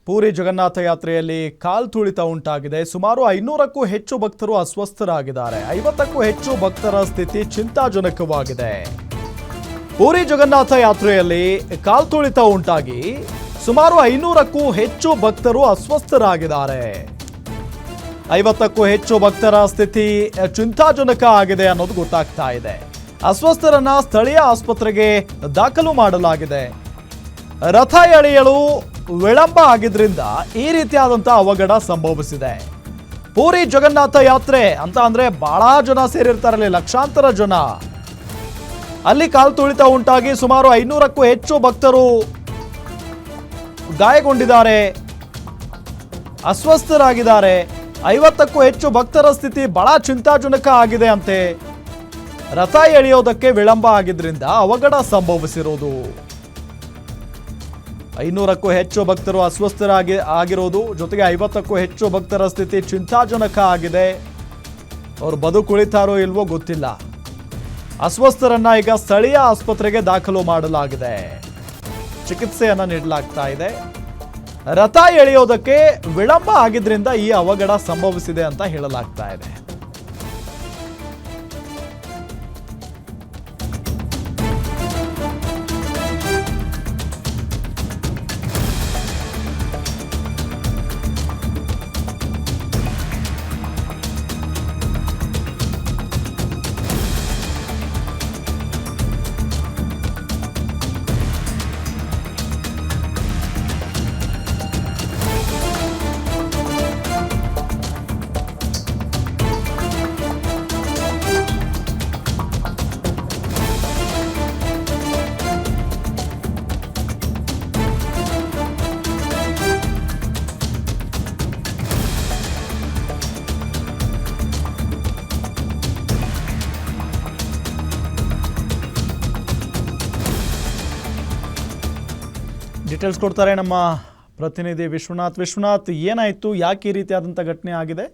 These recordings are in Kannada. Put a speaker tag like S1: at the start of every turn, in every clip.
S1: ಪೂರಿ ಜಗನ್ನಾಥ ಯಾತ್ರೆಯಲ್ಲಿ ಕಾಲ್ತುಳಿತ ಉಂಟಾಗಿದೆ. ಸುಮಾರು 500ಕ್ಕೂ ಹೆಚ್ಚು ಭಕ್ತರು ಅಸ್ವಸ್ಥರಾಗಿದ್ದಾರೆ. 50ಕ್ಕೂ ಹೆಚ್ಚು ಭಕ್ತರ ಸ್ಥಿತಿ ಚಿಂತಾಜನಕವಾಗಿದೆ. ಪೂರಿ ಜಗನ್ನಾಥ ಯಾತ್ರೆಯಲ್ಲಿ ಕಾಲ್ತುಳಿತ ಉಂಟಾಗಿ ಸುಮಾರು 500ಕ್ಕೂ ಹೆಚ್ಚು ಭಕ್ತರು ಅಸ್ವಸ್ಥರಾಗಿದ್ದಾರೆ. 50ಕ್ಕೂ ಹೆಚ್ಚು ಭಕ್ತರ ಸ್ಥಿತಿ ಚಿಂತಾಜನಕ ಆಗಿದೆ ಅನ್ನೋದು ಗೊತ್ತಾಗ್ತಾ ಇದೆ. ಅಸ್ವಸ್ಥರನ್ನ ಸ್ಥಳೀಯ ಆಸ್ಪತ್ರೆಗೆ ದಾಖಲು ಮಾಡಲಾಗಿದೆ. ರಥ ಎಳೆಯಲು ವಿಳಂಬ ಆಗಿದ್ರಿಂದ ಈ ರೀತಿಯಾದಂತಹ ಅವಘಡ ಸಂಭವಿಸಿದೆ. ಪೂರಿ ಜಗನ್ನಾಥ ಯಾತ್ರೆ ಅಂತ ಅಂದ್ರೆ ಬಹಳ ಜನ ಸೇರಿರ್ತಾರಲ್ಲಿ, ಲಕ್ಷಾಂತರ ಜನ. ಅಲ್ಲಿ ಕಾಲ್ತುಳಿತ ಉಂಟಾಗಿ ಸುಮಾರು 500ಕ್ಕೂ ಹೆಚ್ಚು ಭಕ್ತರು ಗಾಯಗೊಂಡಿದ್ದಾರೆ, ಅಸ್ವಸ್ಥರಾಗಿದ್ದಾರೆ. 50ಕ್ಕೂ ಹೆಚ್ಚು ಭಕ್ತರ ಸ್ಥಿತಿ ಬಹಳ ಚಿಂತಾಜನಕ ಆಗಿದೆ ಅಂತೆ. ರಥ ಎಳೆಯೋದಕ್ಕೆ ವಿಳಂಬ ಆಗಿದ್ರಿಂದ ಅವಘಡ ಸಂಭವಿಸಿರೋದು. 500ಕ್ಕೂ ಹೆಚ್ಚು ಭಕ್ತರು ಆಗಿರೋದು ಜೊತೆಗೆ 50ಕ್ಕೂ ಹೆಚ್ಚು ಭಕ್ತರ ಸ್ಥಿತಿ ಚಿಂತಾಜನಕ ಆಗಿದೆ. ಅವರು ಬದುಕುಳಿತಾರೋ ಇಲ್ವೋ ಗೊತ್ತಿಲ್ಲ. ಅಸ್ವಸ್ಥರನ್ನ ಈಗ ಸ್ಥಳೀಯ ಆಸ್ಪತ್ರೆಗೆ ದಾಖಲು ಮಾಡಲಾಗಿದೆ, ಚಿಕಿತ್ಸೆಯನ್ನ ನೀಡಲಾಗ್ತಾ ಇದೆ. ರಥ ಎಳೆಯೋದಕ್ಕೆ ವಿಳಂಬ ಆಗಿದ್ರಿಂದ ಈ ಅವಘಡ ಸಂಭವಿಸಿದೆ ಅಂತ ಹೇಳಲಾಗ್ತಾ ಇದೆ. ಡೀಟೇಲ್ಸ್ ಕೊಡ್ತಾರೆ ನಮ್ಮ ಪ್ರತಿನಿಧಿ ವಿಶ್ವನಾಥ್. ಏನಾಯ್ತು, ಯಾಕೆ ಈ ರೀತಿಯಾದಂಥ ಘಟನೆ ಆಗಿದೆ?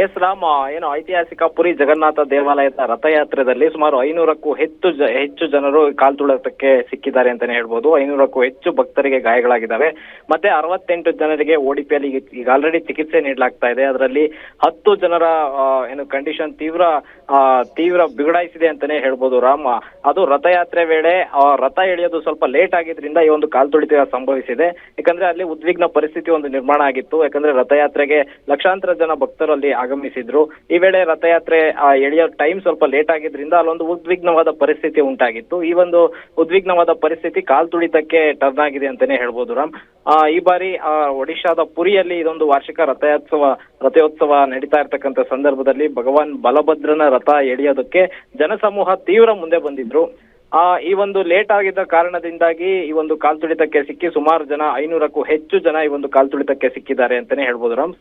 S2: ಎಸ್ ರಾಮ್, ಏನು ಐತಿಹಾಸಿಕ ಪುರಿ ಜಗನ್ನಾಥ ದೇವಾಲಯದ ರಥಯಾತ್ರೆಯಲ್ಲಿ ಸುಮಾರು 500ಕ್ಕೂ ಹೆಚ್ಚು ಜನರು ಕಾಲ್ತುಳಿತಕ್ಕೆ ಸಿಕ್ಕಿದ್ದಾರೆ ಅಂತಾನೆ ಹೇಳ್ಬೋದು. 500ಕ್ಕೂ ಹೆಚ್ಚು ಭಕ್ತರಿಗೆ ಗಾಯಗಳಾಗಿದ್ದಾವೆ. ಮತ್ತೆ 68 ಜನರಿಗೆ ಓಡಿಪಿಯಲ್ಲಿ ಈಗ ಆಲ್ರೆಡಿ ಚಿಕಿತ್ಸೆ ನೀಡಲಾಗ್ತಾ ಇದೆ. ಅದರಲ್ಲಿ 10 ಜನರ ಏನು ಕಂಡೀಷನ್ ತೀವ್ರ ಬಿಗಡಾಯಿಸಿದೆ ಅಂತಾನೆ ಹೇಳ್ಬೋದು ರಾಮ್. ಅದು ರಥಯಾತ್ರೆ ವೇಳೆ ರಥ ಎಳೆಯೋದು ಸ್ವಲ್ಪ ಲೇಟ್ ಆಗಿದ್ರಿಂದ ಈ ಒಂದು ಕಾಲ್ತುಳಿತ ಸಂಭವಿಸಿದೆ. ಯಾಕಂದ್ರೆ ಅಲ್ಲಿ ಉದ್ವಿಗ್ನ ಪರಿಸ್ಥಿತಿ ಒಂದು ನಿರ್ಮಾಣ ಆಗಿತ್ತು. ಯಾಕಂದ್ರೆ ರಥಯಾತ್ರೆಗೆ ಲಕ್ಷಾಂತರ ಜನ ಭಕ್ತರು ಆಗಮಿಸಿದ್ರು. ಈ ವೇಳೆ ರಥಯಾತ್ರೆ ಎಳೆಯೋ ಟೈಮ್ ಸ್ವಲ್ಪ ಲೇಟ್ ಆಗಿದ್ರಿಂದ ಅಲ್ಲೊಂದು ಉದ್ವಿಗ್ನವಾದ ಪರಿಸ್ಥಿತಿ ಉಂಟಾಗಿತ್ತು. ಈ ಒಂದು ಉದ್ವಿಗ್ನವಾದ ಪರಿಸ್ಥಿತಿ ಕಾಲ್ತುಳಿತಕ್ಕೆ ಟರ್ನ್ ಆಗಿದೆ ಅಂತಾನೆ ಹೇಳ್ಬೋದು ರಾಮ್. ಈ ಬಾರಿ ಒಡಿಶಾದ ಪುರಿಯಲ್ಲಿ ಇದೊಂದು ವಾರ್ಷಿಕ ರಥೋತ್ಸವ ನಡೀತಾ ಇರ್ತಕ್ಕಂಥ ಸಂದರ್ಭದಲ್ಲಿ ಭಗವಾನ್ ಬಲಭದ್ರನ ರಥ ಎಳೆಯೋದಕ್ಕೆ ಜನಸಮೂಹ ತೀವ್ರ ಮುಂದೆ ಬಂದಿದ್ರು. ಈ ಒಂದು ಲೇಟ್ ಆಗಿದ್ದ ಕಾರಣದಿಂದಾಗಿ ಈ ಒಂದು ಕಾಲ್ತುಳಿತಕ್ಕೆ ಸಿಕ್ಕಿ ಸುಮಾರು ಜನ 500ಕ್ಕೂ ಹೆಚ್ಚು ಜನ ಈ ಒಂದು ಕಾಲ್ತುಳಿತಕ್ಕೆ ಸಿಕ್ಕಿದ್ದಾರೆ ಅಂತಾನೆ ಹೇಳ್ಬೋದು ರಾಮ್.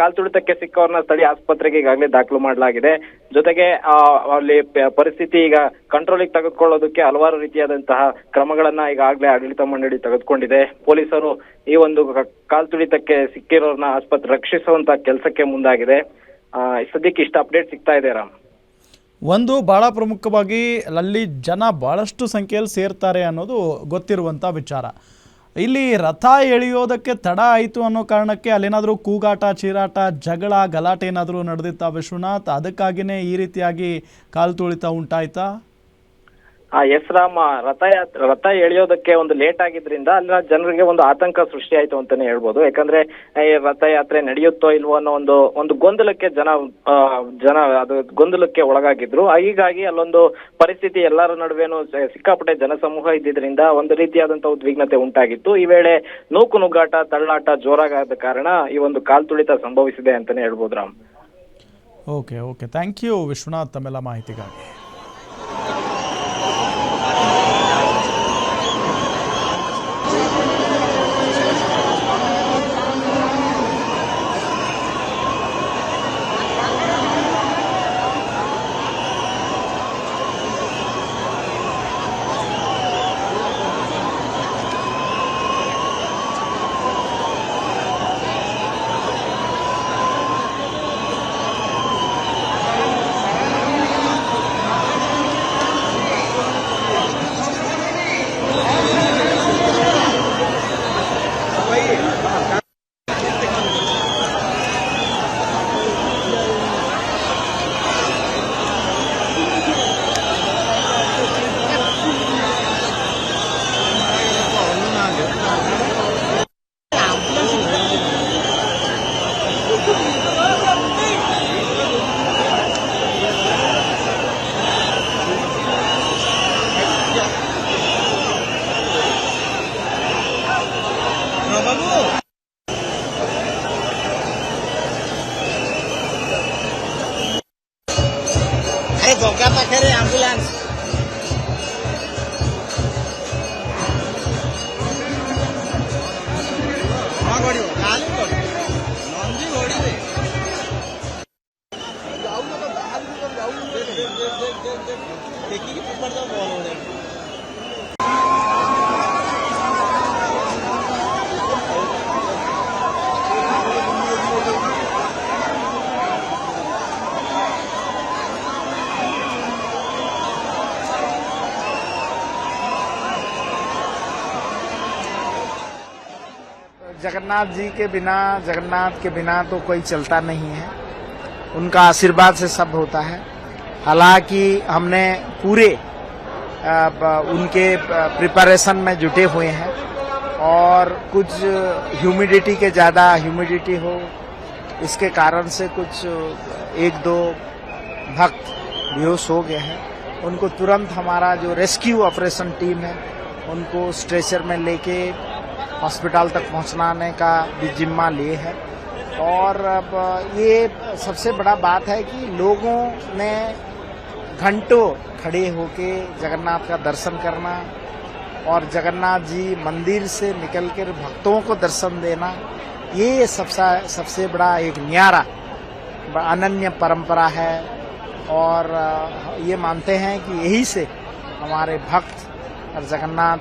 S2: ಕಾಲ್ತುಳಿತಕ್ಕೆ ಸಿಕ್ಕವ್ರನ್ನ ಸ್ಥಳೀಯ ಆಸ್ಪತ್ರೆಗೆ ಈಗಾಗಲೇ ದಾಖಲು ಮಾಡಲಾಗಿದೆ. ಜೊತೆಗೆ ಅಲ್ಲಿ ಪರಿಸ್ಥಿತಿ ಈಗ ಕಂಟ್ರೋಲಿಗೆ ತೆಗೆದುಕೊಳ್ಳೋದಕ್ಕೆ ಹಲವಾರು ರೀತಿಯಾದಂತಹ ಕ್ರಮಗಳನ್ನ ಈಗಾಗಲೇ ಆಡಳಿತ ಮಂಡಳಿ ತೆಗೆದುಕೊಂಡಿದೆ. ಪೊಲೀಸರು ಈ ಒಂದು ಕಾಲ್ತುಳಿತಕ್ಕೆ ಸಿಕ್ಕಿರೋರ್ನ ರಕ್ಷಿಸುವಂತ ಕೆಲಸಕ್ಕೆ ಮುಂದಾಗಿದೆ. ಸದ್ಯಕ್ಕೆ ಇಷ್ಟ ಅಪ್ಡೇಟ್ ಸಿಗ್ತಾ ಇದೆ ರಾಮ್.
S1: ಒಂದು ಬಹಳ ಪ್ರಮುಖವಾಗಿ ಅಲ್ಲಿ ಜನ ಬಹಳಷ್ಟು ಸಂಖ್ಯೆಯಲ್ಲಿ ಸೇರ್ತಾರೆ ಅನ್ನೋದು ಗೊತ್ತಿರುವಂಥ ವಿಚಾರ. ಇಲ್ಲಿ ರಥ ಎಳೆಯೋದಕ್ಕೆ ತಡ ಆಯಿತು ಅನ್ನೋ ಕಾರಣಕ್ಕೆ ಅಲ್ಲೇನಾದರೂ ಕೂಗಾಟ, ಚೀರಾಟ, ಜಗಳ, ಗಲಾಟೆ ಏನಾದರೂ ನಡೆದಿತ್ತಾ ವಿಶ್ವನಾಥ್? ಅದಕ್ಕಾಗಿಯೇ ಈ ರೀತಿಯಾಗಿ ಕಾಲ್ತುಳಿತ ಉಂಟಾಯ್ತಾ?
S2: ಎಸ್ ರಾಮ, ರಥ ಎಳೆಯೋದಕ್ಕೆ ಒಂದು ಲೇಟ್ ಆಗಿದ್ರಿಂದ ಅಲ್ಲಿನ ಜನರಿಗೆ ಒಂದು ಆತಂಕ ಸೃಷ್ಟಿ ಆಯ್ತು ಅಂತಾನೆ ಹೇಳ್ಬೋದು. ಯಾಕಂದ್ರೆ ಈ ರಥಯಾತ್ರೆ ನಡೆಯುತ್ತೋ ಇಲ್ವೋ ಅನ್ನೋ ಒಂದು ಗೊಂದಲಕ್ಕೆ ಜನ ಅದು ಗೊಂದಲಕ್ಕೆ ಒಳಗಾಗಿದ್ರು. ಹೀಗಾಗಿ ಅಲ್ಲೊಂದು ಪರಿಸ್ಥಿತಿ ಎಲ್ಲರ ನಡುವೆನೂ ಸಿಕ್ಕಾಪಟ್ಟೆ ಜನಸಮೂಹ ಇದ್ದಿದ್ರಿಂದ ಒಂದು ರೀತಿಯಾದಂತಹ ಉದ್ವಿಗ್ನತೆ ಉಂಟಾಗಿತ್ತು. ಈ ವೇಳೆ ನುಗ್ಗಾಟ, ತಳ್ಳಾಟ ಜೋರಾಗಾದ ಕಾರಣ ಈ ಒಂದು ಕಾಲ್ತುಳಿತ ಸಂಭವಿಸಿದೆ ಅಂತಾನೆ ಹೇಳ್ಬೋದು Ram.
S1: Okay, thank you Vishwanath ತಮ್ಮೆಲ್ಲ ಮಾಹಿತಿಗಾಗಿ.
S3: अरे भोगा पाखे एम्बुलेंस जगन्नाथ जी के बिना, जगन्नाथ के बिना तो कोई चलता नहीं है। उनका आशीर्वाद से सब होता है। हालांकि हमने पूरे उनके प्रिपरेशन में जुटे हुए हैं और कुछ ह्यूमिडिटी के ज़्यादा ह्यूमिडिटी हो, इसके कारण से कुछ एक दो भक्त बेहोश हो गए हैं। उनको तुरंत हमारा जो रेस्क्यू ऑपरेशन टीम है उनको स्ट्रेचर में लेके हॉस्पिटल तक पहुंचाने का भी जिम्मा लिए है। और अब ये सबसे बड़ा बात है कि लोगों ने घंटों खड़े होके जगन्नाथ का दर्शन करना और जगन्नाथ जी मंदिर से निकलकर भक्तों को दर्शन देना, ये सबसे बड़ा एक न्यारा अनन्य परंपरा है। और ये मानते हैं कि यही से हमारे भक्त और जगन्नाथ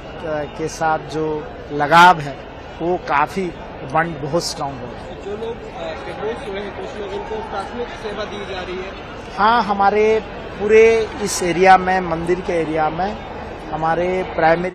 S3: के साथ जो लगाव है वो काफी बंड बहुत स्ट्रांग है।
S4: जो लोग बेहोश हुए हैं कुछ लोग, उनको प्राथमिक सेवा दी जा रही है।
S3: हाँ, हमारे पूरे इस एरिया में, मंदिर के एरिया में हमारे प्राइमरी